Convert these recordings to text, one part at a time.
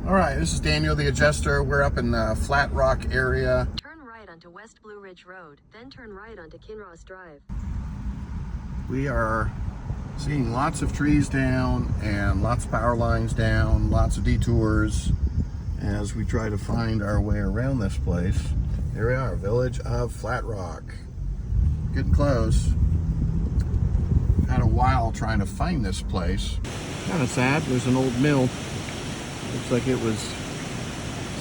All right, this is Daniel, the adjuster. We're up in the Flat Rock area. Turn right onto West Blue Ridge Road, then turn right onto Kinross Drive. We are seeing lots of trees down and lots of power lines down, lots of detours as we try to find our way around this place. Here we are, village of Flat Rock. Getting close. Had a while trying to find this place. Kind of sad, there's an old mill. Looks like it was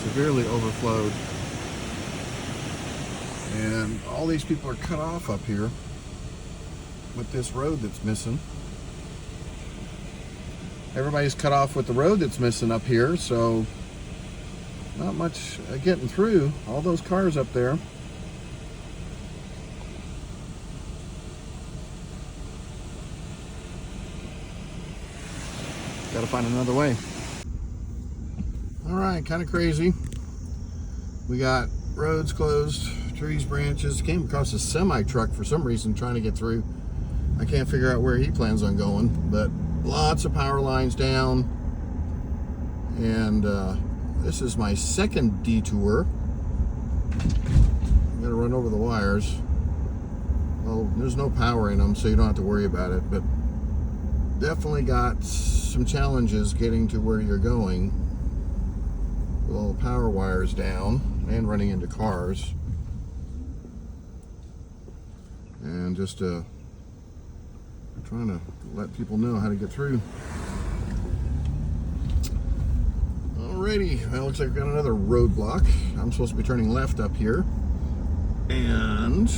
severely overflowed. And all these people are cut off up here with this road that's missing. Everybody's cut off with the road that's missing up here, so not much getting through. All those cars up there. Gotta find another way. All right, kind of crazy. We got roads closed, trees, branches. Came across a semi truck for some reason trying to get through. I can't figure out where he plans on going, but lots of power lines down. And this is my second detour. I'm gonna run over the wires. Well, there's no power in them, so you don't have to worry about it, but definitely got some challenges getting to where you're going. With all the power wires down and running into cars. And just trying to let people know how to get through. Alrighty, well, looks like we've got another roadblock. I'm supposed to be turning left up here. And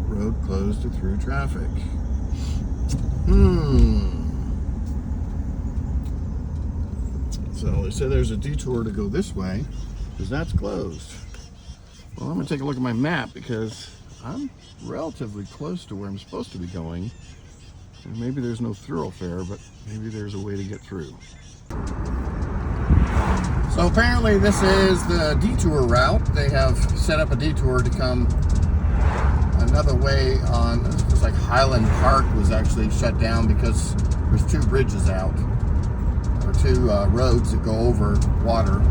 road closed to through traffic. So they said there's a detour to go this way because that's closed. Well, I'm gonna take a look at my map because I'm relatively close to where I'm supposed to be going. And maybe there's no thoroughfare, but maybe there's a way to get through. So apparently this is the detour route. They have set up a detour to come another way on. It looks like Highland Park was actually shut down because there's two bridges out. Or two roads that go over water.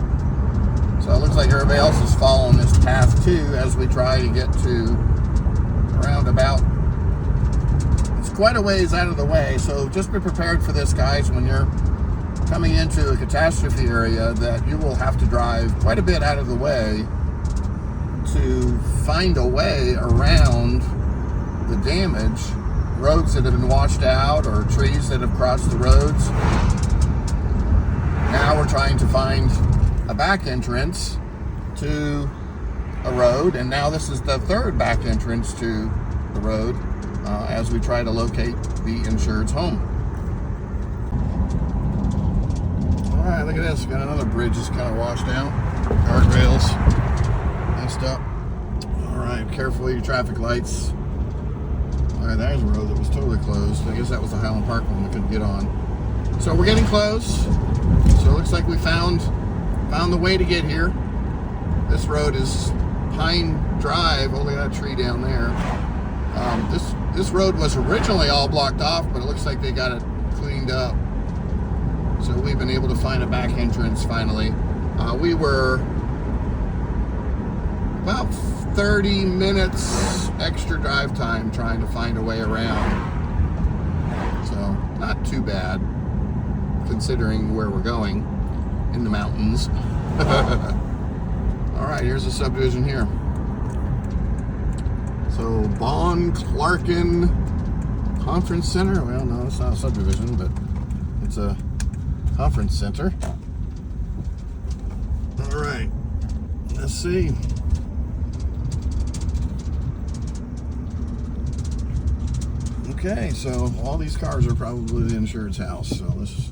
So it looks like everybody else is following this path too as we try to get to roundabout. It's quite a ways out of the way, so just be prepared for this, guys, when you're coming into a catastrophe area, that you will have to drive quite a bit out of the way to find a way around the damage, roads that have been washed out or trees that have crossed the roads. Now we're trying to find a back entrance to a road, and now this is the third back entrance to the road as we try to locate the insured's home. All right, look at this. Got another bridge that's kind of washed out. Guardrails messed up. All right, carefully, your traffic lights. All right, there's a road that was totally closed. I guess that was the Highland Park one we couldn't get on. So we're getting close. So it looks like we found the way to get here. This road is Pine Drive. Only that tree down there. This road was originally all blocked off, but it looks like they got it cleaned up. So we've been able to find a back entrance finally. We were about 30 minutes extra drive time trying to find a way around. So not too bad, considering where we're going in the mountains. All right, here's the subdivision here. So Bon Clarkin Conference Center. Well, no, it's not a subdivision, but it's a conference center. All right, let's see. Okay, so all these cars are probably the insured's house. So let's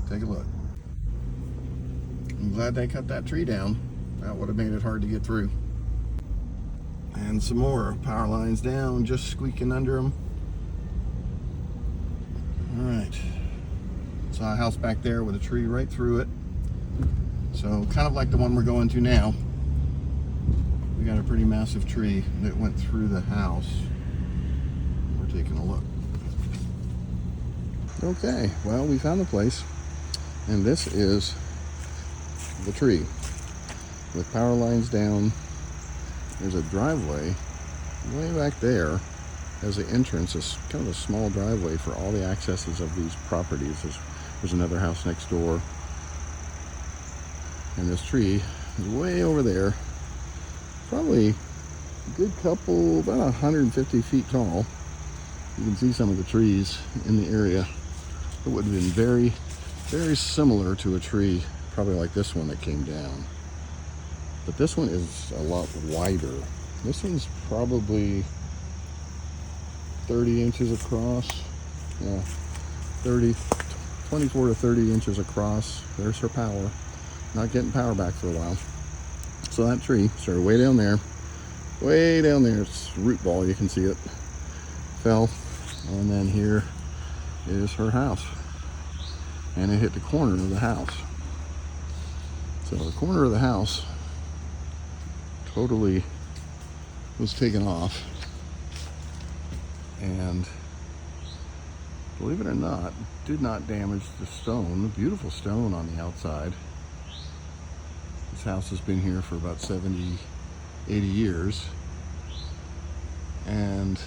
take a look. I'm glad they cut that tree down. That would have made it hard to get through. And some more power lines down, just squeaking under them. All right. Saw a house back there with a tree right through it. So kind of like the one we're going to now. We got a pretty massive tree that went through the house. We're taking a look. Okay, well, we found the place. And this is the tree with power lines down. There's a driveway way back there as the entrance. It's kind of a small driveway for all the accesses of these properties. There's another house next door, and this tree is way over there, probably a good couple, about 150 feet tall. You can see some of the trees in the area. It would have been very, very similar to a tree, probably like this one that came down. But this one is a lot wider. This one's probably 30 inches across. Yeah, 24 to 30 inches across. There's her power. Not getting power back for a while. So that tree started way down there. Way down there. It's root ball, you can see it. Fell. And then here is her house. And it hit the corner of the house. So the corner of the house totally was taken off, and believe it or not, did not damage the stone. Beautiful stone on the outside. This house has been here for about 70, 80 years, and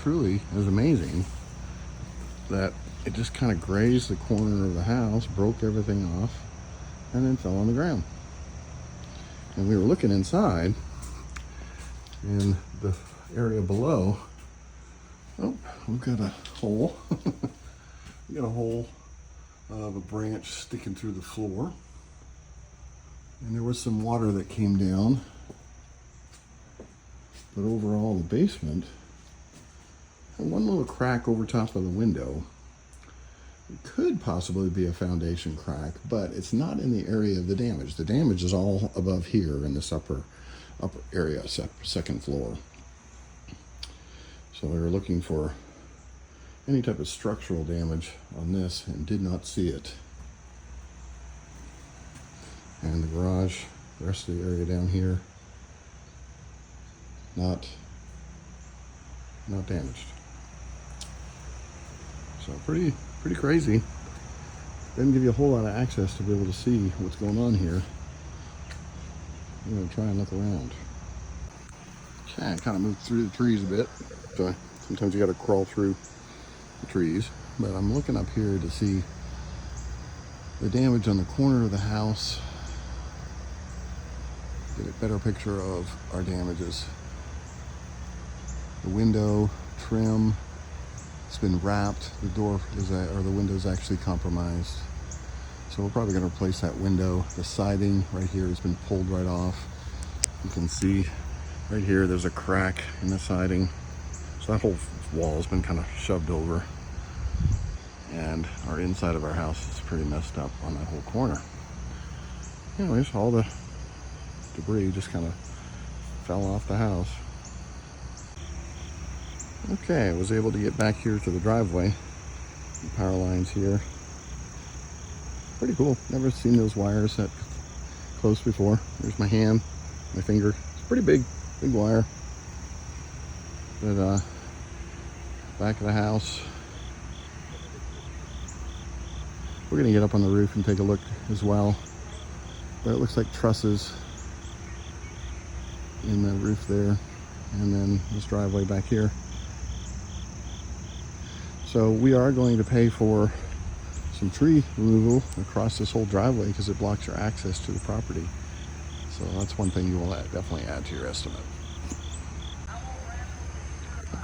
truly is amazing that it just kind of grazed the corner of the house, broke everything off, and then fell on the ground. And we were looking inside in the area below. Oh, we've got a hole. We got a hole of a branch sticking through the floor. And there was some water that came down. But overall, the basement had one little crack over top of the window. It could possibly be a foundation crack, but it's not in the area of the damage. The damage is all above here in this upper area, second floor. So we were looking for any type of structural damage on this and did not see it. And the garage, the rest of the area down here, not damaged. So pretty crazy. Doesn't give you a whole lot of access to be able to see what's going on here. I'm gonna try and look around. Okay, I kind of moved through the trees a bit. So sometimes you got to crawl through the trees. But I'm looking up here to see the damage on the corner of the house. Get a better picture of our damages. The window trim, it's been wrapped. The door is, or the window is actually compromised. So we're probably going to replace that window. The siding right here has been pulled right off. You can see right here there's a crack in the siding. So that whole wall has been kind of shoved over. And our inside of our house is pretty messed up on that whole corner. Anyways, all the debris just kind of fell off the house. Okay, I was able to get back here to the driveway. The power lines here. Pretty cool. Never seen those wires that close before. There's my hand, my finger. It's pretty big wire. But back of the house. We're gonna get up on the roof and take a look as well. But it looks like trusses in the roof there, and then this driveway back here. So we are going to pay for some tree removal across this whole driveway because it blocks your access to the property. So that's one thing you will definitely add to your estimate.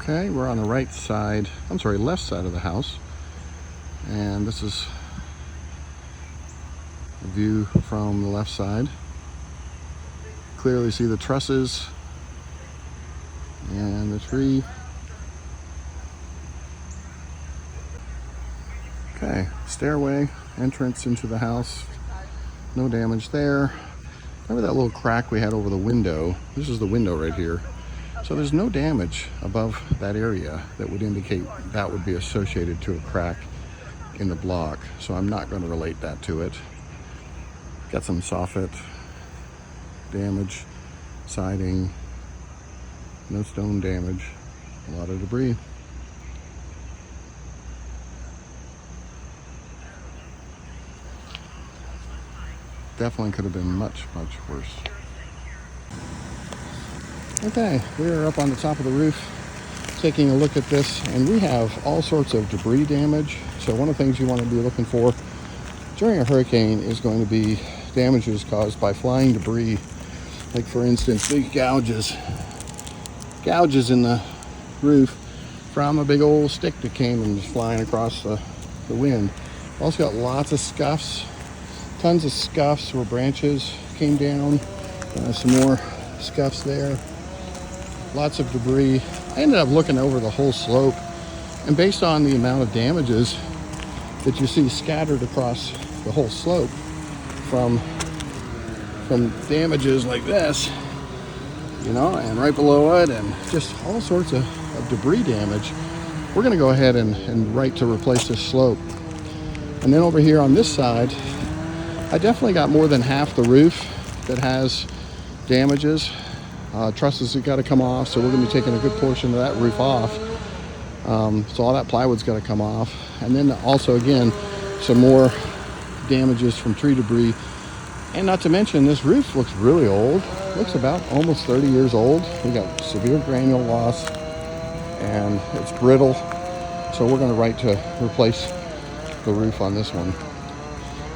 Okay, we're on the right side, left side of the house. And this is a view from the left side. Clearly see the trusses and the tree. Okay, stairway, entrance into the house. No damage there. Remember that little crack we had over the window? This is the window right here. So there's no damage above that area that would indicate that would be associated to a crack in the block. So I'm not going to relate that to it. Got some soffit damage, siding, no stone damage, a lot of debris. definitely could have been much, much worse. Okay, we're up on the top of the roof taking a look at this, and we have all sorts of debris damage. So one of the things you want to be looking for during a hurricane is going to be damages caused by flying debris. Like for instance, big gouges in the roof from a big old stick that came and was flying across the wind. Also got lots of scuffs, tons of scuffs where branches came down. Some more scuffs there. Lots of debris. I ended up looking over the whole slope, and based on the amount of damages that you see scattered across the whole slope from damages like this, you know, and right below it, and just all sorts of debris damage, we're going to go ahead and write to replace this slope. And then over here on this side, I definitely got more than half the roof that has damages. Trusses have got to come off, so we're going to be taking a good portion of that roof off. So all that plywood's got to come off. And then also, again, some more damages from tree debris. And not to mention, this roof looks really old. Looks about almost 30 years old. We got severe granule loss, and it's brittle. So we're going to write to replace the roof on this one.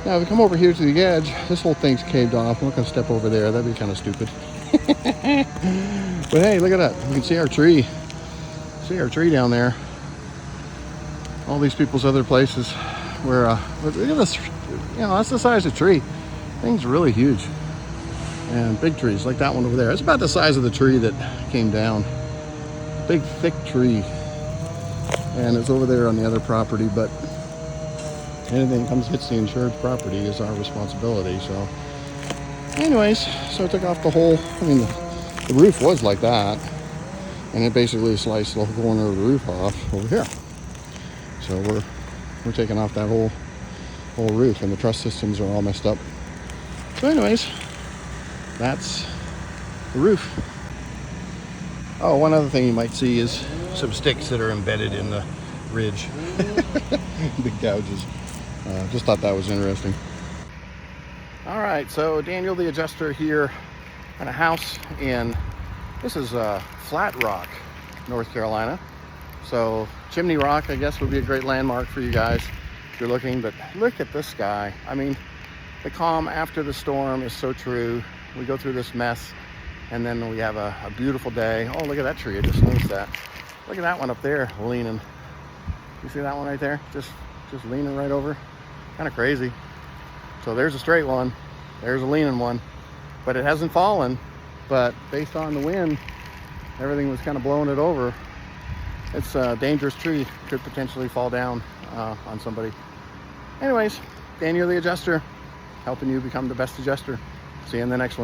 Now, if we come over here to the edge, this whole thing's caved off. I'm not going to step over there. That'd be kind of stupid. But hey, look at that. You can see our tree. See our tree down there. All these people's other places where, look at this. You know, that's the size of the tree. Thing's really huge. And big trees, like that one over there. It's about the size of the tree that came down. Big, thick tree. And it's over there on the other property, but anything that hits the insured property is our responsibility. So anyways, so I took off the whole, I mean, the roof was like that, and it basically sliced the whole corner of the roof off over here. So we're taking off that whole roof, and the truss systems are all messed up. So anyways, that's the roof. Oh, one other thing you might see is some sticks that are embedded in the ridge. Big gouges. Just thought that was interesting. All right, so Daniel the Adjuster here at a house in, this is Flat Rock, North Carolina. So Chimney Rock, I guess, would be a great landmark for you guys if you're looking. But look at this sky. I mean, the calm after the storm is so true. We go through this mess, and then we have a beautiful day. Oh, look at that tree. I just noticed that. Look at that one up there leaning. You see that one right there? Just leaning right over. Kind of crazy. So there's a straight one, there's a leaning one, but it hasn't fallen. But based on the wind, everything was kind of blowing it over. It's a dangerous tree, could potentially fall down on somebody. Anyways, Daniel the Adjuster, helping you become the best adjuster. See you in the next one.